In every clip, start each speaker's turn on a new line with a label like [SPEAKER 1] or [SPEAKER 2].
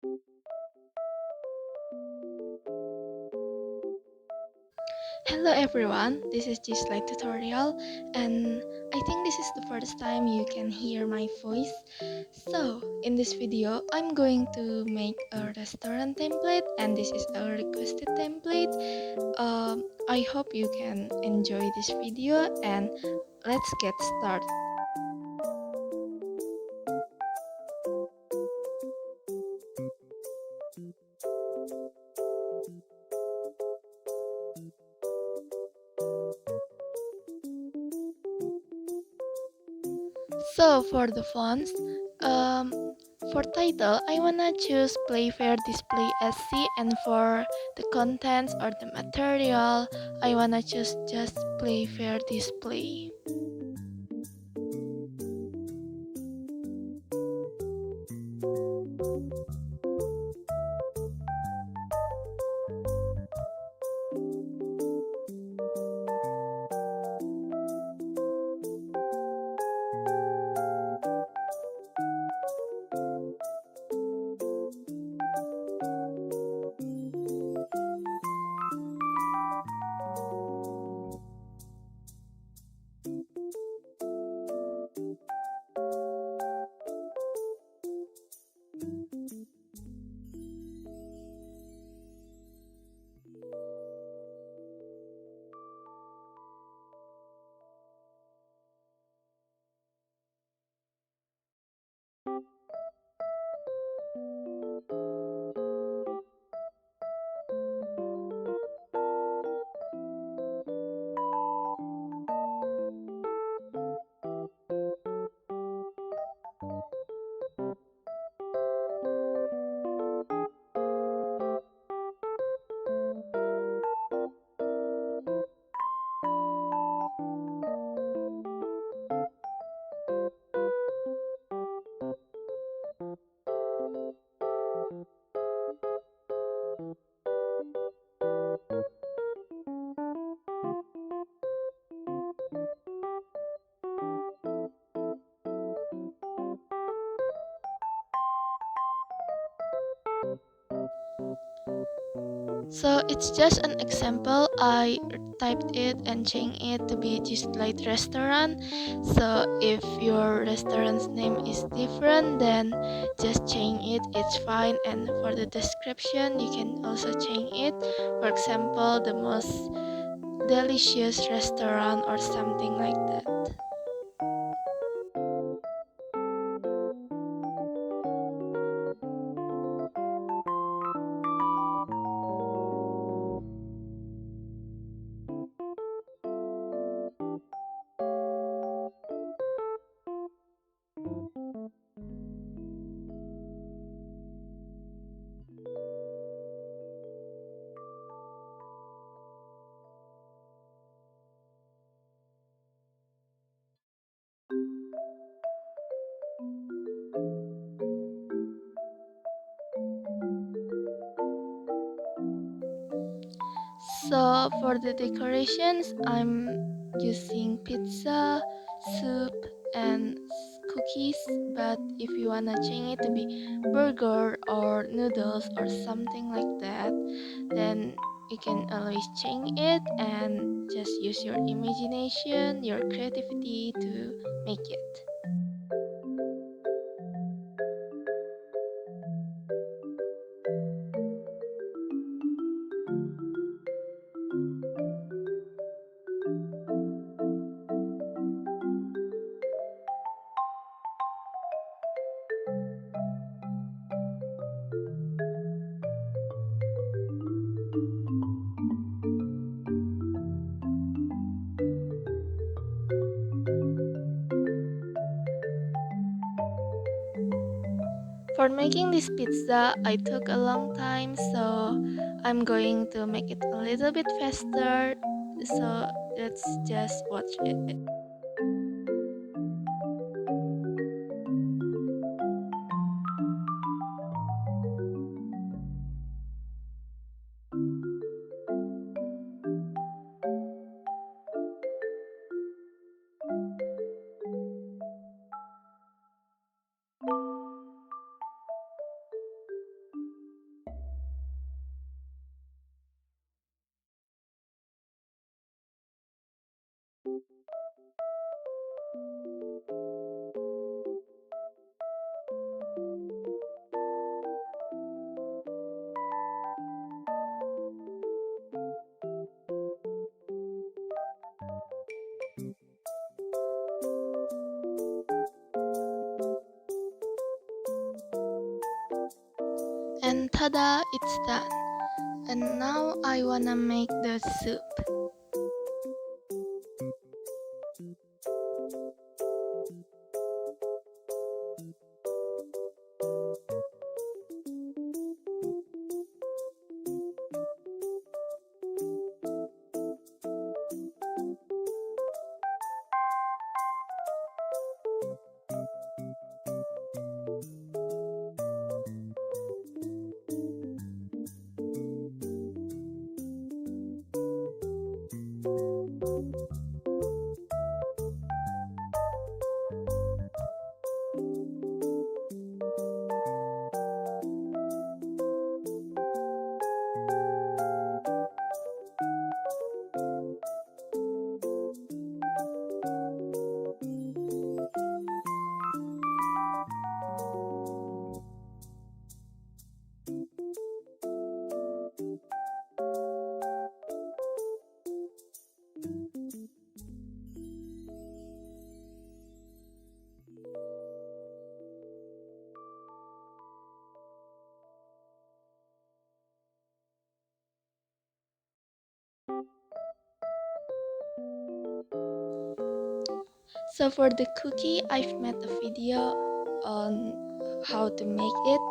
[SPEAKER 1] Hello everyone, this is Gslide tutorial, and I think this is the first time you can hear my voice. So, in this video, I'm going to make a restaurant template, and this is a requested template. I hope you can enjoy this video, and let's get started. So for the fonts, for title, I wanna choose Playfair Display SC, and for the contents or the material, I wanna choose just Playfair Display. So it's just an example. I typed it and changed it to be just like restaurant. So if your restaurant's name is different, then just change it. It's fine. And for the description, you can also change it. For example, the most delicious restaurant or something like that. So for the decorations, I'm using pizza, soup, and cookies. But if you wanna change it to be burger or noodles or something like that, then you can always change it and just use your imagination, your creativity to make it. For making this pizza, I took a long time, so I'm going to make it a little bit faster. So let's just watch it. And tada, it's done. And now I wanna make the soup. So for the cookie, I've made a video on how to make it.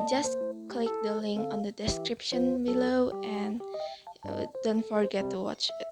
[SPEAKER 1] Just click the link on the description below and don't forget to watch it.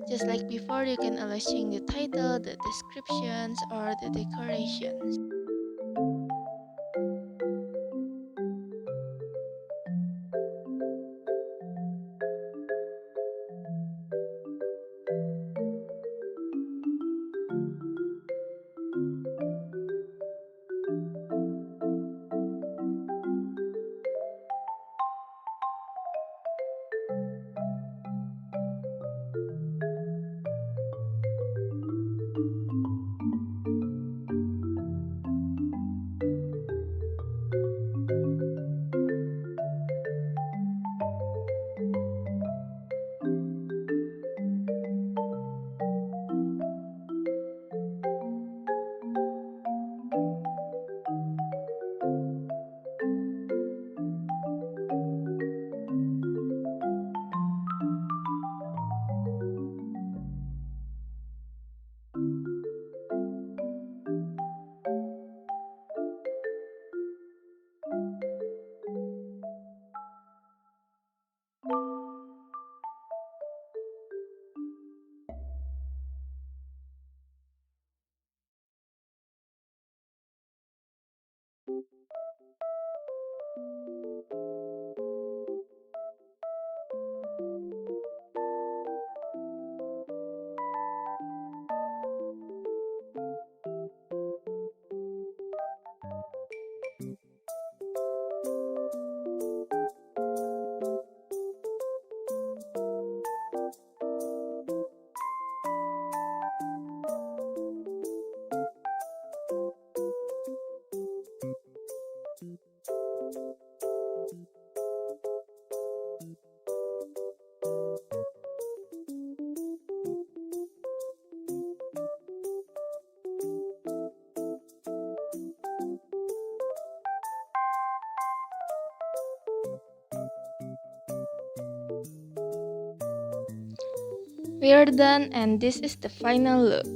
[SPEAKER 1] Just like before, you can always change the title, the descriptions, or the decorations. We're done, and this is the final look.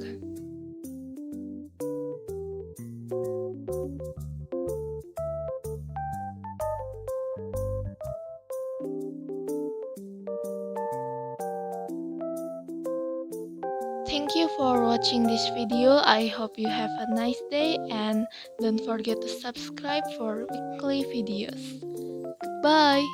[SPEAKER 1] Thank you for watching this video. I hope you have a nice day, and don't forget to subscribe for weekly videos. Bye!